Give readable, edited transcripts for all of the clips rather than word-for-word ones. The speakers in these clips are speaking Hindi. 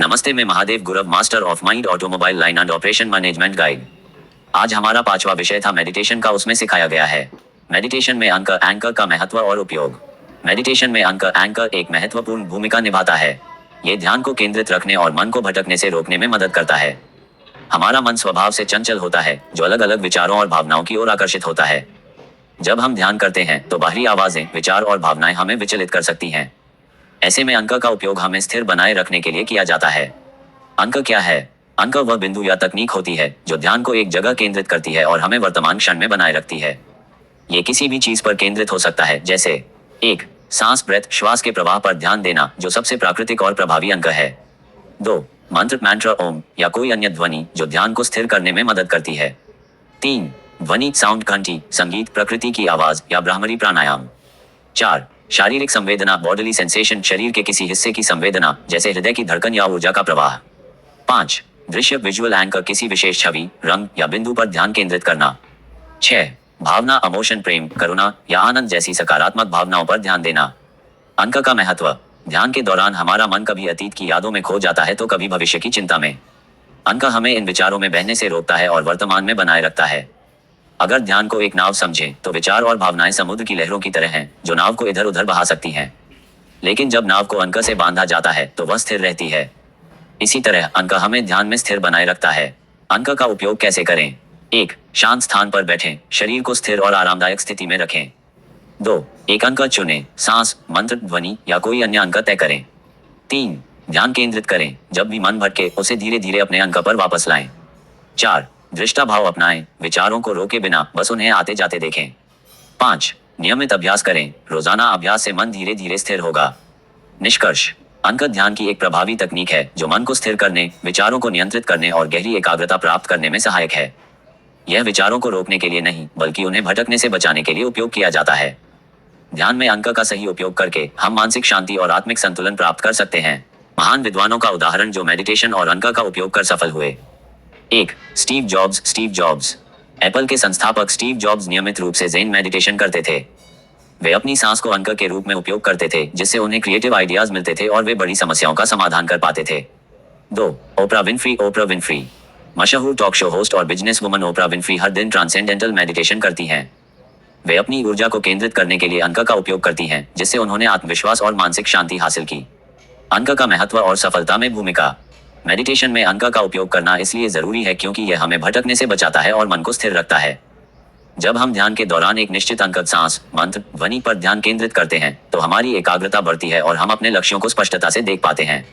नमस्ते, मैं Mahadev Gurav, master of mind, automobile line and operation management guide. आज हमारा 5वां विषय था मेडिटेशन का। उसमें सिखाया गया है मेडिटेशन में अंकर एंकर का महत्व और उपयोग। मेडिटेशन में अंकर एंकर एक महत्वपूर्ण भूमिका निभाता है। ये ध्यान को केंद्रित रखने और मन को भटकने से रोकने में मदद करता है। हमारा मन स्वभाव से चंचल होता है, जो अलग अलग विचारों और भावनाओं की ओर आकर्षित होता है। जब हम ध्यान करते हैं तो बाहरी आवाजें, विचार और भावनाएं हमें विचलित कर सकती हैं। ऐसे में अंक का उपयोग हमें स्थिर बनाए रखने के लिए किया जाता है। अंक क्या है? अंक वह बिंदु या तकनीक होती है जो ध्यान को एक जगह केंद्रित करती है और हमें वर्तमान क्षण में बनाए रखती है। ये किसी भी चीज पर केंद्रित हो सकता है, जैसे 1. सांस ब्रेथ, श्वास के प्रवाह पर ध्यान देना, जो सबसे प्राकृतिक और प्रभावी अंक है। 2. मंत्र, मैंट्रा, ओम या कोई अन्य ध्वनि जो ध्यान को स्थिर करने में मदद करती है। 3. ध्वनि, साउंड, घंटी, संगीत, प्रकृति की आवाज या ब्राह्मरी प्राणायाम। 4. शारीरिक संवेदना, बॉडीली सेंसेशन, शरीर के किसी हिस्से की संवेदना, जैसे हृदय की धड़कन या ऊर्जा का प्रवाह। 5. दृश्य, विजुअल एंकर, किसी विशेष छवि, रंग या बिंदु पर ध्यान केंद्रित करना। 6. भावना, इमोशन, प्रेम, करुणा या आनंद जैसी सकारात्मक भावनाओं पर ध्यान देना। अंक का महत्व। ध्यान के दौरान हमारा मन कभी अतीत की यादों में खो जाता है तो कभी भविष्य की चिंता में। अंक हमें इन विचारों में बहने से रोकता है और वर्तमान में बनाए रखता है। अगर ध्यान को एक नाव समझें तो विचार और भावनाएं समुद्र की लहरों की तरह हैं, जो नाव को इधर उधर बहा सकती हैं। लेकिन जब नाव को अंक से बांधा जाता है तो वह स्थिर रहती है। इसी तरह अंक हमें ध्यान में स्थिर बनाए रखता है। अंक का उपयोग कैसे करें? 1. शांत स्थान पर बैठें, शरीर को स्थिर और आरामदायक स्थिति में रखें। 2. एक अंक चुनें, सांस, मंत्र, ध्वनि या कोई अन्य अंक तय करें। 3. ध्यान केंद्रित करें, जब भी मन भटके उसे धीरे धीरे अपने अंक पर वापस लाएं। 4. दृष्टा भाव अपनाएं, विचारों को रोके बिना बस उन्हें आते जाते देखें। 5. नियमित अभ्यास करें, रोजाना अभ्यास से मन धीरे धीरे स्थिर होगा। निष्कर्ष। अंक ध्यान की एक प्रभावी तकनीक है जो मन को स्थिर करने, विचारों को नियंत्रित करने और गहरी एकाग्रता प्राप्त करने में सहायक है। यह विचारों को रोकने के लिए नहीं, बल्कि उन्हें भटकने से बचाने के लिए उपयोग किया जाता है। ध्यान में अंक का सही उपयोग करके हम मानसिक शांति और आत्मिक संतुलन प्राप्त कर सकते हैं। महान विद्वानों का उदाहरण जो मेडिटेशन और अंक का उपयोग कर सफल हुए। 1. Steve jobs. एप्पल के संस्थापक स्टीव जॉब्स नियमित रूप से ज़ेन मेडिटेशन करते थे। वे अपनी सांस को अंक के रूप में उपयोग करते थे, जिससे उन्हें क्रिएटिव आइडियाज मिलते थे और वे बड़ी समस्याओं का समाधान कर पाते थे। 2. ओपरा विनफ्री। मशहूर टॉक शो होस्ट और बिजनेस वुमन ओपरा विनफ्री हर दिन ट्रांसेंडेंटल मेडिटेशन करती हैं। वे अपनी ऊर्जा को केंद्रित करने के लिए अंक का उपयोग करती हैं, जिससे उन्होंने आत्मविश्वास और मानसिक शांति हासिल की। अंक का महत्व और सफलता में भूमिका। मेडिटेशन में अंक का उपयोग करना इसलिए जरूरी है क्योंकि यह हमें भटकने से बचाता है और मन को स्थिर रखता है। जब हम ध्यान के दौरान एक निश्चित अंक, सांस, मंत्र, ध्वनि पर ध्यान केंद्रित करते हैं तो हमारी एकाग्रता बढ़ती है और हम अपने लक्ष्यों को स्पष्टता से देख पाते हैं।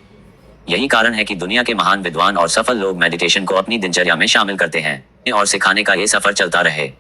यही कारण है कि दुनिया के महान विद्वान और सफल लोग मेडिटेशन को अपनी दिनचर्या में शामिल करते हैं और सिखाने का ये सफर चलता रहे।